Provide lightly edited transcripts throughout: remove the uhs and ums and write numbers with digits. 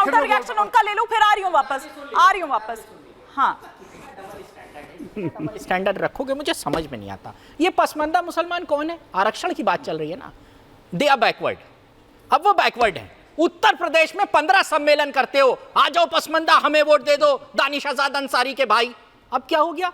Counter reaction उनका ले लूं, फिर आ रही हूं वापस। हाँ, स्टैंडर्ड रखोगे, मुझे समझ में नहीं आता। ये पसमानदा मुसलमान कौन है? आरक्षण की बात चल रही है ना, दे आर बैकवर्ड। अब वो बैकवर्ड है। उत्तर प्रदेश में 15 सम्मेलन करते हो, आ जाओ पसमानदा, हमें वोट दे दो, दानिश आजाद अंसारी के भाई। अब क्या हो गया?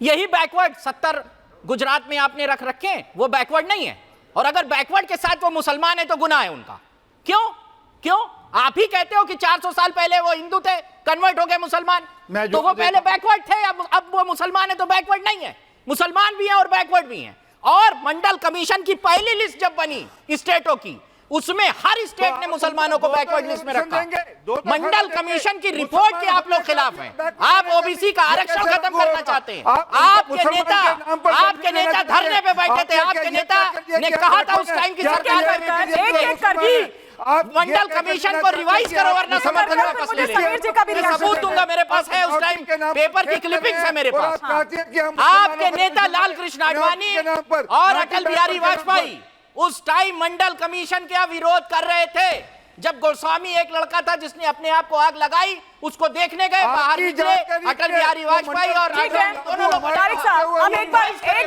यही बैकवर्ड 70 गुजरात में आपने रख रखे हैं, वो बैकवर्ड नहीं है। और अगर बैकवर्ड के साथ वो मुसलमान है तो गुनाह है उनका। क्यों? आप ही कहते हो कि 400 साल पहले वो हिंदू थे, कन्वर्ट हो गए मुसलमान, तो वो पहले बैकवर्ड थे, अब वो मुसलमान है तो बैकवर्ड नहीं है। मुसलमान भी हैं और बैकवर्ड भी हैं। और मंडल कमीशन की पहली लिस्ट जब बनी स्टेटों की, उसमें हर स्टेट ने मुसलमानों को बैकवर्ड लिस्ट में रखा। मंडल कमीशन की रिपोर्ट के आप लोग खिलाफ हैं। आप ओबीसी का आरक्षण खत्म करना चाहते हैं। आपके नेता धरने पे बैठे थे, आपके नेता ने कहा था उस टाइम की सरकार में मंडल कमीशन को रिवाइज करो वरना समर्थन वापस ले लें। सबूत दूंगा, मेरे पास है उस टाइम पेपर की क्लिपिंग्स है मेरे पास। आपके नेता लाल कृष्ण आडवाणी और अटल बिहारी वाजपेयी उस टाइम मंडल कमीशन का विरोध कर रहे थे। जब गोस्वामी एक लड़का था जिसने अपने आप को आग लगाई, उसको देखने गए, बाहर निकले अटल बिहारी वाजपेयी और दोनों लोग। तारिक साहब, अब एक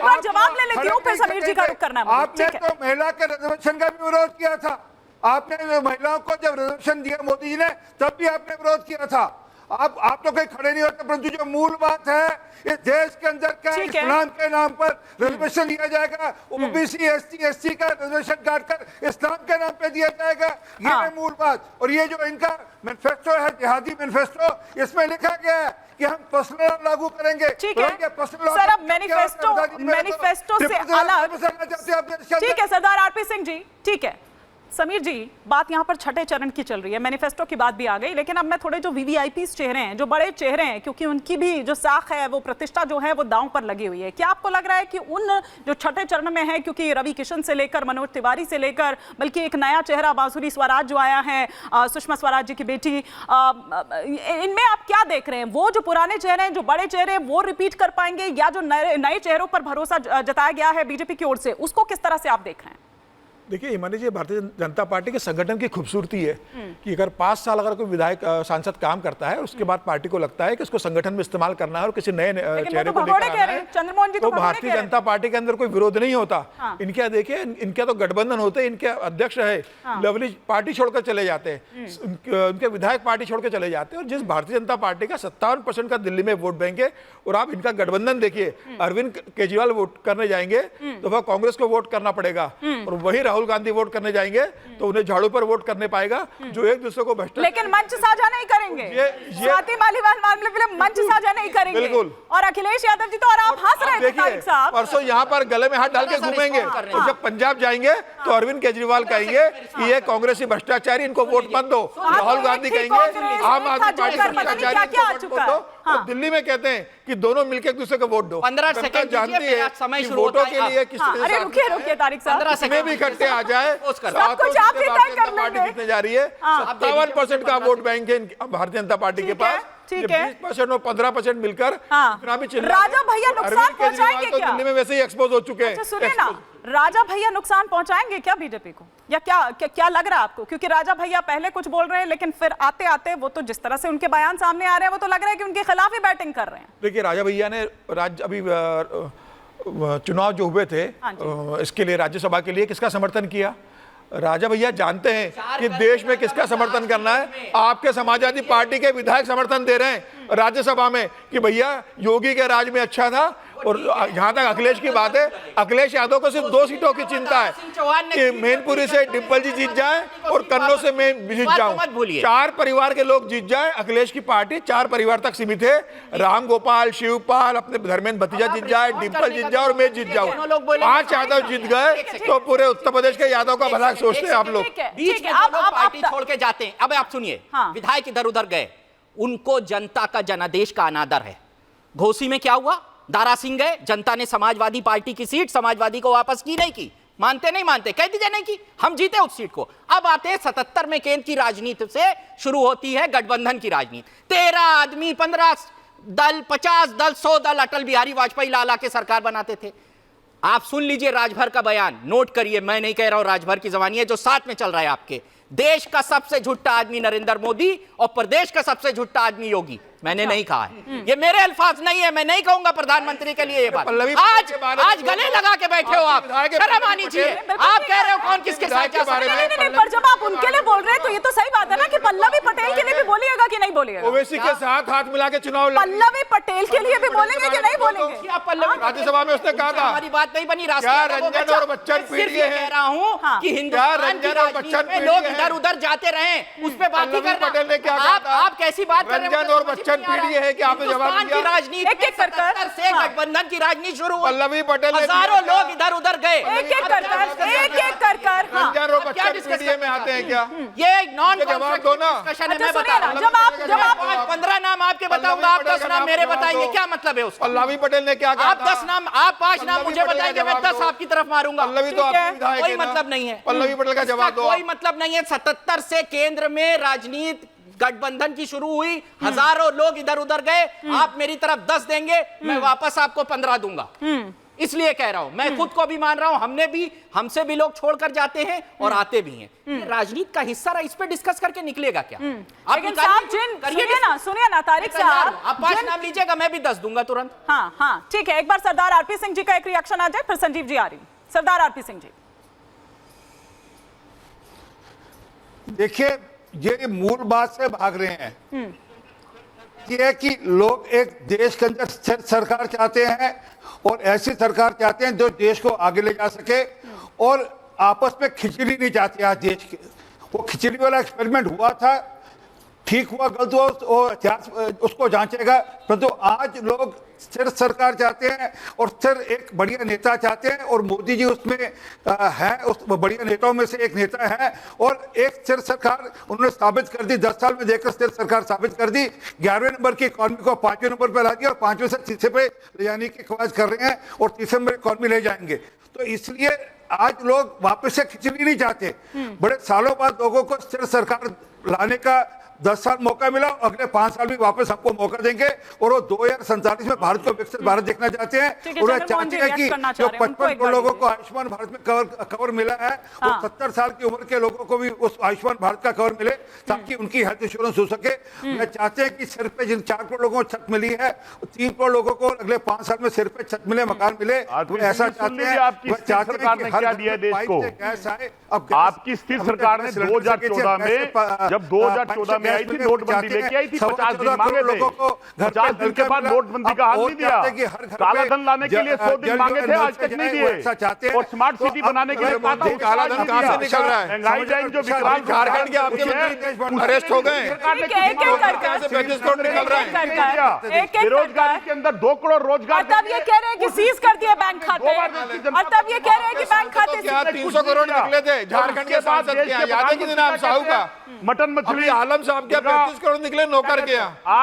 बार जवाब ले लेती हूँ, फिर समीर जी का रुख करना है। आपने तो महिला के रिजर्वेशन का भी विरोध किया था। आपने महिलाओं को जब रिजर्वेशन दिया मोदी जी ने, तब भी आपने विरोध किया था। आप तो कहीं खड़े नहीं होते, परंतु जो मूल बात है, इस देश के अंदर क्या इस्लाम के नाम पर रिजर्वेशन दिया जाएगा, ओबीसी एसटी का रिजर्वेशन काटकर इस्लाम के नाम पे दिया जाएगा, ये है मूल बात। और ये जो इनका मैनिफेस्टो है, जिहादी मैनिफेस्टो, इसमें लिखा गया है कि हम पर्सनल लॉ लागू करेंगे। ठीक है सर, अब मैनिफेस्टो से अलग, ठीक है सरदार आरपी सिंह जी, ठीक है। समीर जी, बात यहाँ पर छठे चरण की चल रही है, मैनिफेस्टो की बात भी आ गई, लेकिन अब मैं थोड़े जो वीवीआईपीस चेहरे हैं, जो बड़े चेहरे हैं, क्योंकि उनकी भी जो साख है, वो प्रतिष्ठा जो है वो दांव पर लगी हुई है। क्या आपको लग रहा है कि उन जो छठे चरण में है, क्योंकि रवि किशन से लेकर मनोज तिवारी से लेकर, बल्कि एक नया चेहरा बांसुरी स्वराज जो आया है, सुषमा स्वराज जी की बेटी, इनमें आप क्या देख रहे हैं? वो जो पुराने चेहरे हैं, जो बड़े चेहरे, वो रिपीट कर पाएंगे, या जो नए चेहरों पर भरोसा जताया गया है बीजेपी की ओर से, उसको किस तरह से आप देख रहे हैं? देखिए, मान लीजिए भारतीय जनता पार्टी के संगठन की खूबसूरती है कि अगर 5 साल अगर कोई विधायक सांसद काम करता है, उसके बाद पार्टी को लगता है कि उसको संगठन में इस्तेमाल करना है और किसी नए चेहरे को लेकर आना है, तो भारतीय जनता पार्टी के अंदर कोई विरोध नहीं होता। इनके देखिए, इनके तो गठबंधन होते हैं, इनके अध्यक्ष है लवली पार्टी छोड़कर चले जाते हैं, उनके विधायक पार्टी छोड़ के चले जाते हैं। और जिस भारतीय जनता पार्टी का 57% का दिल्ली में वोट बैंक है, और आप इनका गठबंधन देखिए, अरविंद केजरीवाल वोट करने जाएंगे तो वह कांग्रेस को वोट करना पड़ेगा, और वही राहुल गांधी वोट करने जाएंगे तो उन्हें झाड़ू पर वोट करने पाएगा, जो एक दूसरे को भ्रष्टाचार। लेकिन मंच साझा नहीं करेंगे, स्वाति मालीवाल मामले में मंच साझा नहीं करेंगे। बिल्कुल। और अखिलेश यादव जी तो, और आप हंस रहे थे तारिक साहब, परसों यहाँ पर गले में हाथ डाल के घूमेंगे, और जब पंजाब जाएंगे तो अरविंद केजरीवाल कहेंगे कि ये कांग्रेसी भ्रष्टाचारी, इनको वोट मत दो। राहुल गांधी कहेंगे आम आदमी पार्टी भ्रष्टाचारी, वोट दो। और दिल्ली में कहते हैं कि दोनों मिलकर एक दूसरे को वोट दो। 15 सेकंड जानती है समय वोटों के लिए किस तरह से रुकिए तारिक साहब, 15 सेकंड भी इकट्ठे आ जाए, सब कुछ आप ही तय कर लेंगे। जीतने जा रही है। 57% का वोट बैंक है भारतीय जनता पार्टी के पास। 20% और 15% मिलकर राजा भैया नुकसान पहुंचाएंगे क्या? दिल्ली में वैसे ही एक्सपोज हो चुके हैं। सुनिए ना, राजा भैया नुकसान पहुंचाएंगे क्या बीजेपी को, या क्या लग रहा है आपको? क्योंकि राजा भैया पहले कुछ बोल रहे हैं, लेकिन फिर आते आते वो तो जिस तरह से उनके बयान सामने आ रहे हैं, वो तो लग रहा है कि उनके खिलाफ ही बैटिंग कर रहे हैं। देखिए, राजा भैया ने अभी चुनाव जो हुए थे, इसके लिए राज्यसभा के लिए किसका समर्थन किया? राजा भैया जानते हैं कि देश में किसका समर्थन करना है। आपके समाजवादी पार्टी के विधायक समर्थन दे रहे हैं राज्यसभा में कि भैया योगी के राज में अच्छा था। और जहां तक अखिलेश की बात है, अखिलेश यादव को सिर्फ 2 सीटों की चिंता है कि मैनपुरी से डिम्पल जी जीत जाए और कन्नौज से मैं जीत जाऊं। 4 परिवार के लोग जीत जाए। अखिलेश की पार्टी 4 परिवार तक सीमित है। राम गोपाल, शिवपाल, अपने धर्मेंद्र भतीजा जीत जाए, डिम्पल जीत जाए और मैं जीत जाऊं। 5 यादव जीत गए तो पूरे उत्तर प्रदेश के यादव का भला सोचते हैं आप लोग। बीच में पार्टी छोड़ के जाते हैं। अब आप सुनिए, विधायक इधर उधर गए, उनको जनता का जनादेश का अनादर है। घोसी में क्या हुआ? दारा सिंह गए, जनता ने समाजवादी पार्टी की सीट समाजवादी को वापस की, नहीं की। मानते नहीं मानते, कह दीजिए नहीं की, हम जीते उस सीट को। अब आते हैं 77 में केंद्र की राजनीति से शुरू होती है गठबंधन की राजनीति। 13 आदमी, 15 दल, 50 दल, 100 दल अटल बिहारी वाजपेयी लाला के सरकार बनाते थे। आप सुन लीजिए राजभर का बयान, नोट करिए, मैं नहीं कह रहा हूं राजभर की जबानी है, जो साथ में चल रहा है आपके। देश का सबसे झूठा आदमी नरेंद्र मोदी और प्रदेश का सबसे झूठा आदमी योगी। मैंने नहीं कहा है, ये मेरे अल्फाज नहीं है, मैं नहीं कहूंगा प्रधानमंत्री के लिए ये बात। आज गले लगा के बैठे हो आप, शर्म आनी चाहिए। आप कह रहे हो कौन किसके साथ जा सकता है। नहीं, पर जब आप उनके लिए बोल रहे हैं तो ये तो सही बात है ना कि पल्लवी पटेल के लिए भी बोलिएगा कि नहीं बोलिएगा। ओवैसी के साथ हाथ मिला के चुनाव लड़- पल्लवी पटेल के लिए भी बोलेंगे कि नहीं बोलेंगे। आप पल्लवी राज्यसभा में उसने कहा था हमारी बात नहीं बनी। क्या रंजन और बच्चन सिर्फ पीड़िए ये हैं? कह रहा हूं हाँ। कि हिंदुस्तान की रंजन और राजनीति बच्चन में पीड़िए लोग हैं? इधर उधर जाते रहे, उस पे बात नहीं पल्लवी करना। पटेल ने क्या कहा था? आप कैसी बात कर रहे हैं? रंजन और बच्चन पीड़िए है कि आपने जवाब हिंदुस्तान की दिया? राजनीति एक एक कर कर, 77 से हाँ। गठबंधन की राजनीति शुरू हुई। पल्लवी पटेल ने हजारों दिया लोग इधर उधर गए। एक एक कर कर, एक एक कर कर, हाँ। रंजन और अब क्या बच्चन डिस्कस पीड़िए में आते हैं क्या? ये एक नॉन ये जवाब दो ना। डिस्कशन है। अच्छा, मैं सुनिए बता ना, रहा हूं। जब आप 15 नाम आपके बताऊंगा, आप 10 नाम मेरे बताइए, क्या मतलब है उसका? पल्लवी पटेल ने क्या कहा आप था? 10 नाम, आप 5 नाम पल्लवी मुझे पटेल का बताएंगे, मैं जवाब 10 दो। आपकी तरफ मारूंगा। पल्लवी तो ठीक है। आपकी विधायक कोई है ना? मतलब नहीं है। पल्लवी पटेल का जवाब दो। कोई मतलब नहीं है। 77 से केंद्र में राजनीति गठबंधन की शुरू हुई, हजारों लोग इधर उधर गए। आप मेरी तरफ 10 देंगे, मैं वापस आपको 15 दूंगा। इसलिए कह रहा हूं, मैं खुद को भी मान रहा हूं, हमसे भी लोग छोड़कर जाते हैं और आते भी हैं। ये राजनीति का हिस्सा रहा, इस पे डिस्कस करके निकलेगा क्या? आप लेकिन साहब सुनिए ना तारिक साहब, आप 5 नाम लीजिएगा, मैं भी 10 दूंगा तुरंत। हाँ हाँ ठीक है। एक बार सरदार आरपी सिंह जी का एक रिएक्शन आ जाए, फिर संजीव जी आ रही। सरदार आरपी सिंह जी। देखिए, ये मूल बात से भाग रहे हैं। ये है कि लोग एक देश के अंदर स्थिर सरकार चाहते हैं और ऐसी सरकार चाहते हैं जो देश को आगे ले जा सके, और आपस में खिचड़ी नहीं चाहते आज देश के। वो खिचड़ी वाला एक्सपेरिमेंट हुआ था, ठीक हुआ गलत हुआ वो इतिहास उसको जांचेगा, परंतु आज लोग स्थिर सरकार चाहते हैं और स्थिर एक बढ़िया नेता चाहते हैं, और मोदी जी उसमें हैं, उस बढ़िया नेताओं में से एक नेता है। और एक स्थिर सरकार उन्होंने साबित कर दी, 10 साल में देखकर स्थिर सरकार साबित कर दी। 11वें नंबर की इकॉनमी को 5वें नंबर पर ला दिया और 5वें से तीसरे पे ले जाने की ख्वाहिश कर रहे हैं और तीसरे नंबर इकॉनमी ले जाएंगे। तो इसलिए आज लोग वापस से खिचड़ी नहीं चाहते। बड़े सालों बाद लोगों को स्थिर सरकार लाने का 10 साल मौका मिला, अगले 5 साल भी वापस हमको मौका देंगे, और वो 2047 में भारत को विकसित भारत देखना चाहते हैं। उन्हें चाहते हैं कि जो 55 करोड़ लोगों को आयुष्मान भारत में कवर मिला है, वो 70 साल की उम्र के लोगों को भी उस आयुष्मान भारत का कवर मिले, ताकि उनकी हेल्थ इंश्योरेंस हो सके। वे चाहते हैं कि सिर पे जिन 4 करोड़ लोगों को छत मिली है, 3 करोड़ लोगों को अगले 5 साल में सिर पे छत मिले, मकान मिले। ऐसा चाहते हैं। आपकी स्थिर सरकार ने क्या दिया देश को? आपकी स्थिर सरकार ने 2014 में, जब 2014 में आई थी, नोटबंदी लेके आई थी, 50 दिन मांगे थे। 50 दिन के बाद नोटबंदी का हाल नहीं दिया। काला धन लाने के लिए 100 दिन मांगे थे, आज तक नहीं दिए। और स्मार्ट सिटी बनाने के लिए कहा था, काला धन कहां से निकल रहा है? महंगाई लाइन जो विकराल झारखंड के आपके मंत्री अरेस्ट हो गए, एक एक कर कहां से 35 करोड़ निकल रहा है? बेरोजगारी के अंदर 2 करोड़ रोजगार। तब ये कह रहे हैं कि सीज कर दिए बैंक खाते, और तब ये कह रहे हैं कि बैंक खाते क्या 300 करोड़ निकले थे झारखंड के सांसद के यहाँ? याद है किसी नाम साहू का? मटन मछली आलम साहब के 35 करोड़ निकले नौकर के यहाँ। आप